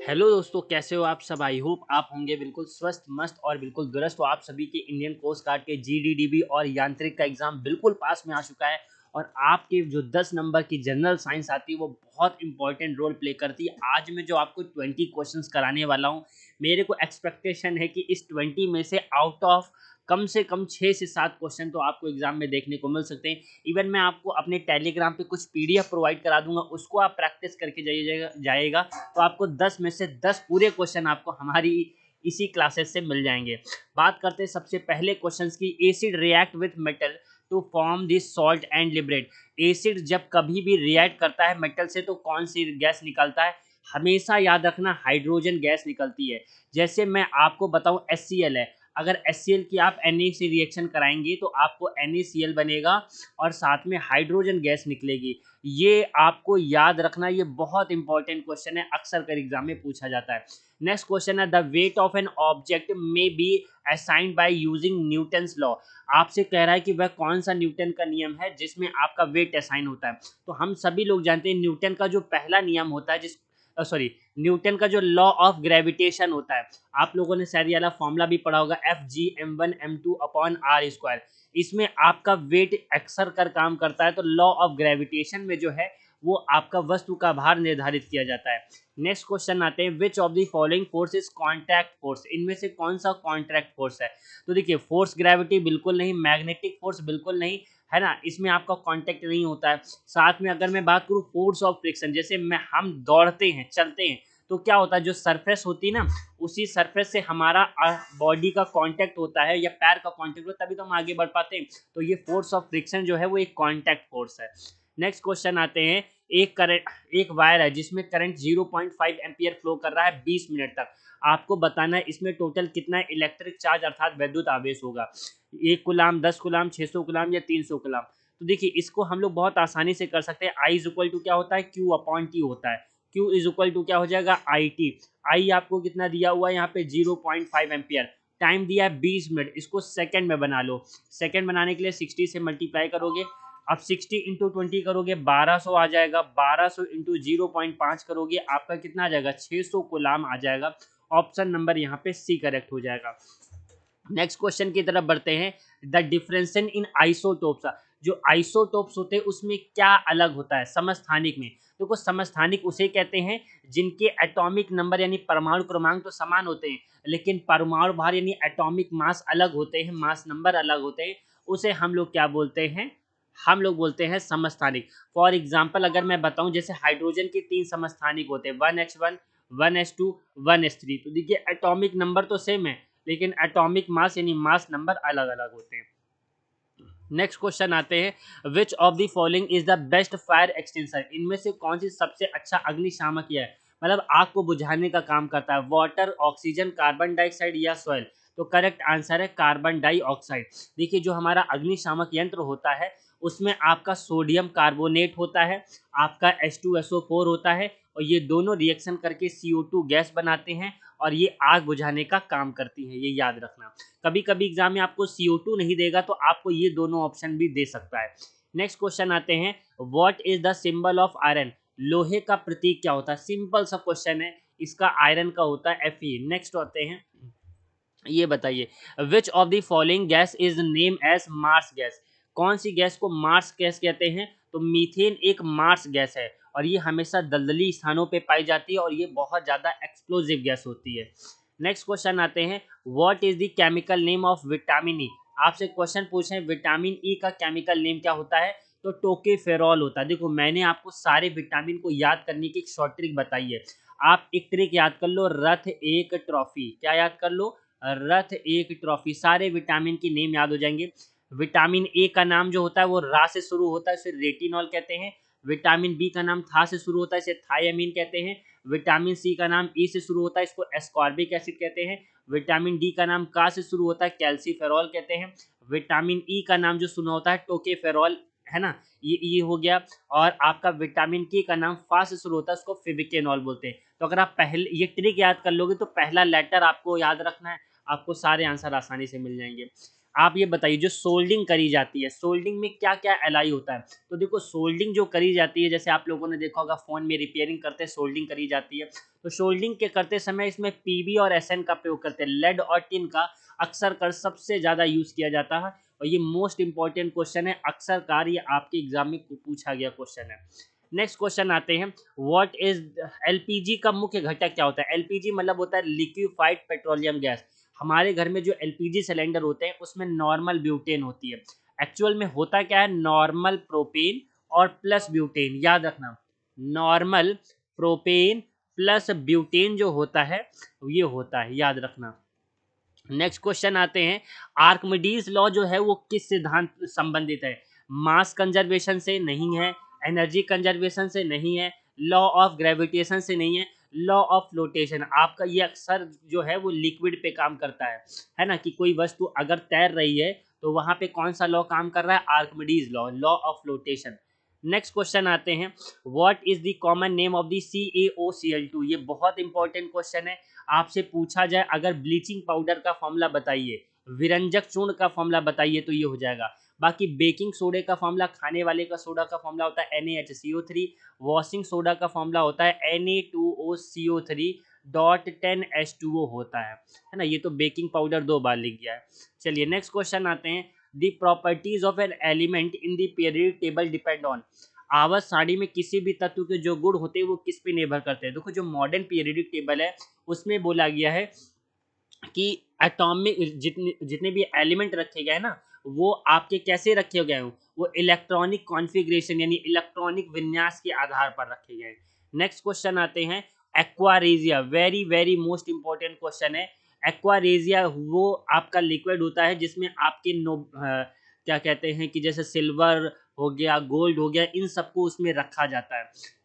Hello दोस्तों, कैसे हो आप सब। आई होप आप होंगे बिल्कुल स्वस्थ मस्त और बिल्कुल दुरुस्त। तो आप सभी के इंडियन कोस्ट गार्ड के जीडीडीबी और यांत्रिक का एग्जाम बिल्कुल पास में आ चुका है। और आपके जो 10 नंबर की जनरल साइंस आती है वो बहुत इंपॉर्टेंट रोल प्ले करती है। आज मैं जो आपको 20 क्वेश्चंस कराने वाला हूँ, मेरे को एक्सपेक्टेशन है कि इस 20 में से आउट ऑफ कम से कम 6 से 7 क्वेश्चन तो आपको एग्जाम में देखने को मिल सकते हैं। इवन मैं आपको अपने टेलीग्राम पे कुछ पीडीएफ प्रोवाइड करा दूंगा, उसको आप प्रैक्टिस करके जाइएगा तो आपको 10 में से 10 पूरे क्वेश्चन आपको हमारी इसी क्लासेस से मिल जाएंगे। बात करते हैं सबसे पहले क्वेश्चंस की। Acid react with metal to form this salt and liberate. Acid जब कभी भी रिएक्ट करता है मेटल से तो कौन सी गैस निकलता है? हमेशा याद रखना, हाइड्रोजन गैस निकलती है। जैसे मैं आपको बताऊं HCl है, अगर HCl की आप Na से रिएक्शन कराएंगे तो आपको NaCl बनेगा और साथ में हाइड्रोजन गैस निकलेगी। ये आपको याद रखना, ये बहुत इंपॉर्टेंट क्वेश्चन है, अक्सर कर एग्जाम में पूछा जाता है। नेक्स्ट क्वेश्चन है, the weight of an object may be assigned by using Newton's law. आपसे कह रहा है कि वह कौन सा न्यूटन का नियम है जिसमें आपका वेट असाइन होता है। तो हम सभी लोग जानते हैं न्यूटन का जो पहला नियम होता है, जिस सॉरी न्यूटन का जो लॉ ऑफ ग्रेविटेशन होता है, आप लोगों ने शायद ये वाला फॉर्मूला भी पढ़ा होगा, Fg m1m2/r²। इसमें आपका वेट अक्सर कर काम करता है। तो लॉ ऑफ ग्रेविटेशन में जो है वो आपका वस्तु का भार निर्धारित किया जाता है। नेक्स्ट क्वेश्चन आते हैं, विच of the following force is contact force. इनमें से कौन सा कॉन्ट्रैक्ट फोर्स है? तो देखिए, फोर्स ग्रेविटी बिल्कुल नहीं, मैग्नेटिक फोर्स बिल्कुल नहीं, है ना, इसमें आपका कांटेक्ट नहीं होता है। साथ में अगर मैं बात करूँ फोर्स ऑफ फ्रिक्शन, जैसे मैं हम दौड़ते हैं चलते हैं तो क्या होता है, जो सरफेस होती है ना, उसी सरफेस से हमारा बॉडी का कांटेक्ट होता है या पैर का कांटेक्ट होता है, तभी तो हम आगे बढ़ पाते हैं। तो ये फोर्स ऑफ फ्रिक्शन जो है वो एक कांटेक्ट फोर्स है। नेक्स्ट क्वेश्चन आते हैं, एक वायर है जिसमें करंट 0.5 एम्पियर फ्लो कर रहा है 20 मिनट तक। आपको बताना है इसमें टोटल कितना इलेक्ट्रिक चार्ज अर्थात विद्युत आवेश होगा। 1 गुलाम, 10 गुलाम, 600 गुलाम या 300 गुलाम। तो देखिए, इसको हम लोग बहुत आसानी से कर सकते हैं। आई इज इक्वल टू क्या होता है, Q/T होता है। Q इज इक्वल टू क्या हो जाएगा, IT। आई आपको कितना दिया हुआ है यहाँ पे 0.5 एम्पियर। टाइम दिया है 20 मिनट, इसको सेकंड में बना लो। सेकंड बनाने के लिए 60 से मल्टीप्लाई करोगे। अब 60 इंटू 20 करोगे 1200 आ जाएगा। 1200 इंटू 0.5 करोगे आपका कितना आ जाएगा, 600 गुलाम आ जाएगा। ऑप्शन नंबर यहाँ पे सी करेक्ट हो जाएगा। नेक्स्ट क्वेश्चन की तरफ बढ़ते हैं, द डिफरेंशिएशन इन आइसोटोप्स। जो आइसोटोप्स होते हैं उसमें क्या अलग होता है समस्थानिक में? देखो, समस्थानिक उसे कहते हैं जिनके एटॉमिक नंबर यानी परमाणु क्रमांक तो समान होते हैं, लेकिन परमाणु भार यानी एटॉमिक मास अलग होते हैं, मास नंबर अलग होते हैं। उसे हम लोग क्या बोलते हैं, हम लोग बोलते हैं समस्थानिक। फॉर एग्जाम्पल अगर मैं बताऊं, जैसे हाइड्रोजन के 3 समस्थानिक होते हैं, 1h1, 1h2, 1h3। तो देखिए, एटॉमिक नंबर तो सेम है लेकिन एटॉमिक मास यानी मास नंबर अलग अलग होते हैं। नेक्स्ट क्वेश्चन आते हैं, विच of the following is the best fire extinguisher. इनमें से कौन सी सबसे अच्छा अग्निशामक है, मतलब आग को बुझाने का काम करता है? वाटर, ऑक्सीजन, कार्बन डाइऑक्साइड या सॉइल? तो करेक्ट आंसर है कार्बन डाइऑक्साइड। देखिए, जो हमारा अग्निशामक यंत्र होता है उसमें आपका सोडियम कार्बोनेट होता है, आपका H2SO4 होता है, और ये दोनों रिएक्शन करके CO2 गैस बनाते हैं और ये आग बुझाने का काम करती हैं, ये याद रखना। कभी कभी एग्जाम में आपको CO2 नहीं देगा तो आपको ये दोनों ऑप्शन भी दे सकता है। नेक्स्ट क्वेश्चन आते हैं, what is the symbol of iron. लोहे का प्रतीक क्या होता है? सिंपल सा क्वेश्चन है, इसका आयरन का होता है Fe। नेक्स्ट आते हैं, ये बताइए, which of the following gas is name as marsh gas. कौन सी गैस को मार्स गैस कहते हैं? तो मीथेन एक मार्स गैस है और ये हमेशा दलदली स्थानों पे पाई जाती है और ये बहुत ज़्यादा एक्सप्लोजिव गैस होती है। नेक्स्ट क्वेश्चन आते हैं, what is the chemical name of vitamin E. आपसे क्वेश्चन पूछे विटामिन ई का केमिकल नेम क्या होता है? तो टोकेफेरॉल होता है। देखो, मैंने आपको सारे विटामिन को याद करने की एक शॉर्ट ट्रिक बताई है। आप एक ट्रिक याद कर लो, रथ एक ट्रॉफी। क्या याद कर लो? रथ एक ट्रॉफी। सारे विटामिन की नेम याद हो जाएंगे। विटामिन ए का नाम जो होता है वो रा से शुरू होता है, इसे रेटिनॉल कहते हैं। विटामिन बी का नाम था से शुरू होता है, इसे थायामीन कहते हैं। विटामिन सी का नाम ई से शुरू होता है, इसको एस्कॉर्बिक एसिड कहते हैं। विटामिन डी का नाम का से शुरू होता है, कैल्सीफेरॉल कहते हैं। विटामिन ई का नाम जो सुना होता है टोकेफेरॉल, है ना, ये हो गया। और आपका विटामिन के का नाम फा से शुरू होता है, उसको फिबिकेनॉल बोलते हैं। तो अगर आप पहले ये ट्रिक याद कर लोगे तो पहला लेटर आपको याद रखना है, आपको सारे आंसर आसानी से मिल जाएंगे। आप ये बताइए जो सोल्डिंग करी जाती है, सोल्डिंग में क्या क्या एलाई होता है? तो देखो सोल्डिंग जो करी जाती है, जैसे आप लोगों ने देखा होगा फ़ोन में रिपेयरिंग करते हैं सोल्डिंग करी जाती है, तो सोल्डिंग के करते समय इसमें पीबी और एसएन का प्रयोग करते हैं। लेड और टिन का अक्सर कर सबसे ज़्यादा यूज़ किया जाता है, और ये मोस्ट इंपॉर्टेंट क्वेश्चन है, अक्सर कार ये आपके एग्जाम में पूछा गया क्वेश्चन है। नेक्स्ट क्वेश्चन आते हैं, व्हाट इज एलपीजी का मुख्य घटक क्या होता है? एलपीजी मतलब होता है लिक्विफाइड पेट्रोलियम गैस। हमारे घर में जो एलपीजी सिलेंडर होते हैं उसमें नॉर्मल ब्यूटेन होती है, एक्चुअल में होता क्या है, नॉर्मल प्रोपेन और प्लस ब्यूटेन, याद रखना, नॉर्मल प्रोपेन प्लस ब्यूटेन जो होता है ये होता है, याद रखना। नेक्स्ट क्वेश्चन आते हैं, आर्किमिडीज लॉ जो है वो किस सिद्धांत संबंधित है? मास कंजर्वेशन से नहीं है, एनर्जी कंजर्वेशन से नहीं है, लॉ ऑफ ग्रेविटेशन से नहीं है, लॉ ऑफ फ्लोटेशन। आपका ये अक्सर जो है वो लिक्विड पे काम करता है ना, कि कोई वस्तु अगर तैर रही है तो वहां पे कौन सा लॉ काम कर रहा है? Archimedes law, law of flotation. Next question आते हैं, what is the common name of the CaOCl2? ये बहुत इंपॉर्टेंट क्वेश्चन है, आपसे पूछा जाए अगर ब्लीचिंग पाउडर का फॉर्मूला बताइए, विरंजक चूर्ण का फॉर्मूला बताइए, तो ये हो जाएगा। बाकी बेकिंग सोडे का फॉर्मूला, खाने वाले का सोडा का फॉर्मूला होता है NaHCO3, वॉशिंग सोडा का फॉर्मूला होता है Na2OCO3 डॉट 10H2O होता है ना। ये तो बेकिंग पाउडर 2 बार लिख गया है। चलिए नेक्स्ट क्वेश्चन आते हैं, the properties of an element in the periodic table depend on. आवर्त सारणी में किसी भी तत्व के जो गुण होते हैं वो किस पे निर्भर करते हैं? देखो जो मॉडर्न पीरियडिक टेबल है उसमें बोला गया है कि एटॉमिक जितने जितने भी एलिमेंट रखे गए हैं ना, वो आपके कैसे रखे गए हो, वो इलेक्ट्रॉनिक कॉन्फ़िगरेशन यानी इलेक्ट्रॉनिक विन्यास के आधार पर रखे गए हैं। नेक्स्ट क्वेश्चन आते हैं, aqua regia, very very most important question है। एक्वारेजिया वो आपका लिक्विड होता है जिसमें आपके क्या कहते हैं कि जैसे सिल्वर हो गया, गोल्ड हो गया, इन सबको उसमें रखा जाता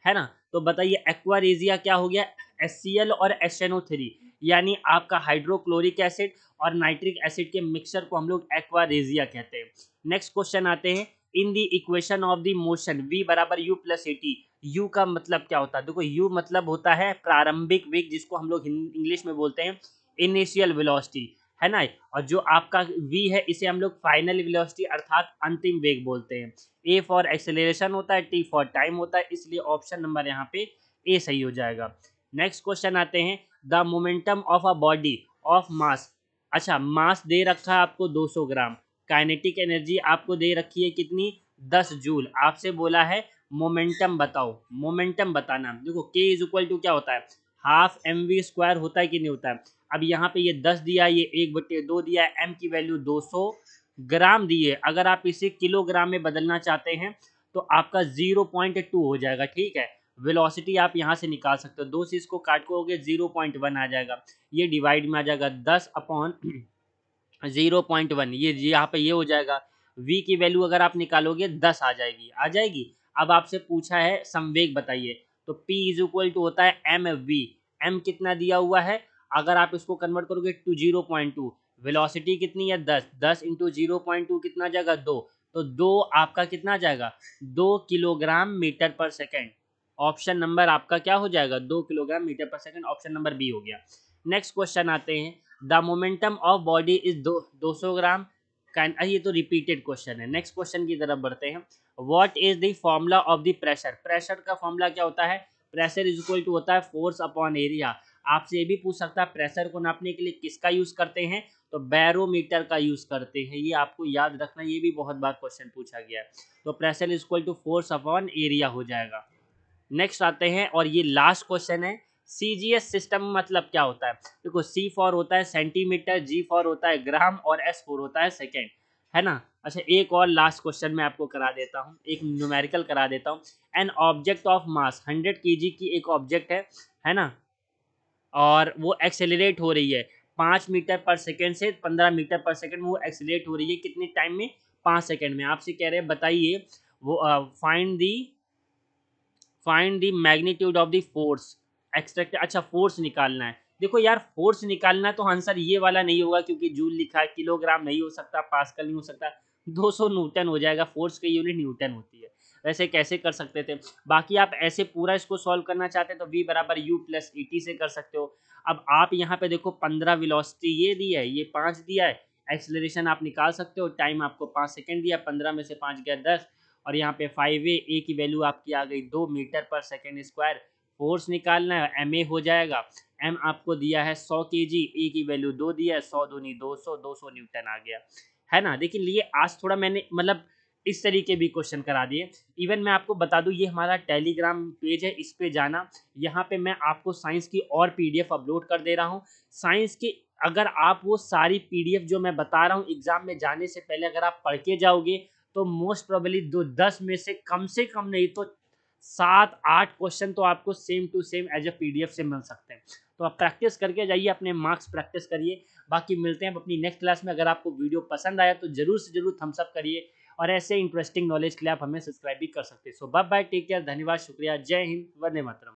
है ना। तो बताइए एक्वारेजिया क्या हो गया? HCl और HNO3 यानी आपका हाइड्रोक्लोरिक एसिड और नाइट्रिक एसिड के मिक्सचर को हम लोग एक्वारेजिया कहते हैं। नेक्स्ट क्वेश्चन आते हैं, in the equation of the motion V बराबर U प्लस AT, U का मतलब क्या होता है? देखो U मतलब होता है प्रारंभिक वेग, जिसको हम लोग इंग्लिश में बोलते हैं इनिशियल वेलोसिटी, है ना। और जो आपका V है इसे हम लोग फाइनल वेलोसिटी अर्थात अंतिम वेग बोलते हैं। A फॉर एक्सेलरेशन होता है, T फॉर टाइम होता है, इसलिए ऑप्शन नंबर यहाँ पे A सही हो जाएगा। नेक्स्ट क्वेश्चन आते हैं, the momentum of a body of mass. अच्छा मास दे रखा है आपको 200 ग्राम, काइनेटिक एनर्जी आपको दे रखी है कितनी? 10 जूल। आपसे बोला है मोमेंटम बताओ, मोमेंटम बताना। देखो K इज इक्वल टू क्या होता है? हाफ mv² होता है कि नहीं होता है? अब यहाँ पे ये 10 दिया है, ये 1/2 दिया है, m की वैल्यू 200 ग्राम दी है। अगर आप इसे किलोग्राम में बदलना चाहते हैं तो आपका 0.2 हो जाएगा, ठीक है। वेलोसिटी आप यहाँ से निकाल सकते हो, 2 से इसको काटोगे 0.1 आ जाएगा, ये डिवाइड में आ जाएगा 10 अपॉन 0.1, ये यहाँ पे ये हो जाएगा। v की वैल्यू अगर आप निकालोगे 10 आ जाएगी, आ जाएगी। अब आपसे पूछा है संवेग बताइए, तो p इज इक्वल टू होता है mv। m कितना दिया हुआ है? अगर आप इसको कन्वर्ट करोगे टू 0.2, वेलोसिटी कितनी है? 10, 10 इंटू 0.2 कितना आ जाएगा? 2, तो 2 आपका कितना आ जाएगा? 2 किलोग्राम मीटर पर सेकेंड। ऑप्शन नंबर आपका क्या हो जाएगा? 2 किलोग्राम मीटर पर सेकेंड, ऑप्शन नंबर बी हो गया। नेक्स्ट क्वेश्चन आते हैं, the momentum of body is 200 ग्राम। ये तो रिपीटेड क्वेश्चन है। नेक्स्ट क्वेश्चन की तरफ बढ़ते हैं, what is the formula of the pressure? Pressure का फॉर्मूला क्या होता है? प्रेशर इज इक्वल टू होता है फोर्स अपॉन एरिया। आपसे ये भी पूछ सकता है प्रेशर को नापने के लिए किसका यूज करते हैं? तो बैरोमीटर का यूज करते हैं, ये आपको याद रखना, ये भी बहुत बार क्वेश्चन पूछा गया है। तो pressure is equal to force upon area हो जाएगा। नेक्स्ट आते हैं और ये लास्ट क्वेश्चन है, CGS सिस्टम मतलब क्या होता है? देखो C फॉर होता है सेंटीमीटर, G फॉर होता है ग्राम और S फॉर होता है सेकेंड, है ना। अच्छा एक और लास्ट क्वेश्चन मैं आपको करा देता हूँ, एक न्यूमेरिकल करा देता हूँ। An object of mass 100 kg की एक ऑब्जेक्ट है ना, और वो एक्सेलरेट हो रही है 5 मीटर पर सेकेंड से 15 मीटर पर सेकेंड में, वो एक्सेलरेट हो रही है कितने टाइम में? 5 सेकेंड में। आपसे कह रहे हैं बताइए वो find the magnitude of the force extract. अच्छा फोर्स निकालना है। देखो यार फोर्स निकालना तो आंसर ये वाला नहीं होगा, क्योंकि जूल लिखा है, किलोग्राम नहीं हो सकता, पास्कल नहीं हो सकता, 200 न्यूटन हो जाएगा। फोर्स की यूनिट न्यूटन होती है। वैसे कैसे कर सकते थे? बाकी आप ऐसे पूरा इसको सॉल्व करना चाहते हैं तो v बराबर u प्लस ET से कर सकते हो। अब आप यहाँ पे देखो 15 वेलोसिटी ये दी है, ये 5 दिया है, एक्सेलरेशन आप निकाल सकते हो, टाइम आपको 5 सेकंड दिया, 15 में से 5 गया 10, और यहाँ पे 5a, ए की वैल्यू आपकी आ गई 2 मीटर पर सेकंड स्क्वायर। फोर्स निकालना है, एम ए हो जाएगा, एम आपको दिया है 100 केजी, ए की वैल्यू 2 दिया है, 100 दूनी 200, 200 न्यूटन आ गया, है ना। लेकिन ये आज थोड़ा मैंने मतलब इस तरीके भी क्वेश्चन करा दिए। इवन मैं आपको बता दूं, ये हमारा टेलीग्राम पेज है, इस पे जाना, यहाँ पे मैं आपको साइंस की और पीडीएफ अपलोड कर दे रहा हूँ। साइंस की अगर आप वो सारी पीडीएफ जो मैं बता रहा हूँ एग्जाम में जाने से पहले अगर आप पढ़ के जाओगे तो मोस्ट प्रोबेबली 10 में से कम नहीं तो 7-8 क्वेश्चन तो आपको same to same as a PDF से मिल सकते हैं। तो आप प्रैक्टिस करके जाइए, अपने मार्क्स प्रैक्टिस करिए। बाकी मिलते हैं अपनी नेक्स्ट क्लास में। अगर आपको वीडियो पसंद आया तो जरूर से जरूर थम्स अप करिए, और ऐसे इंटरेस्टिंग नॉलेज के लिए आप हमें सब्सक्राइब भी कर सकते हैं। सो बाय बाय, टेक केयर, धन्यवाद, शुक्रिया, जय हिंद, वंदे मातरम।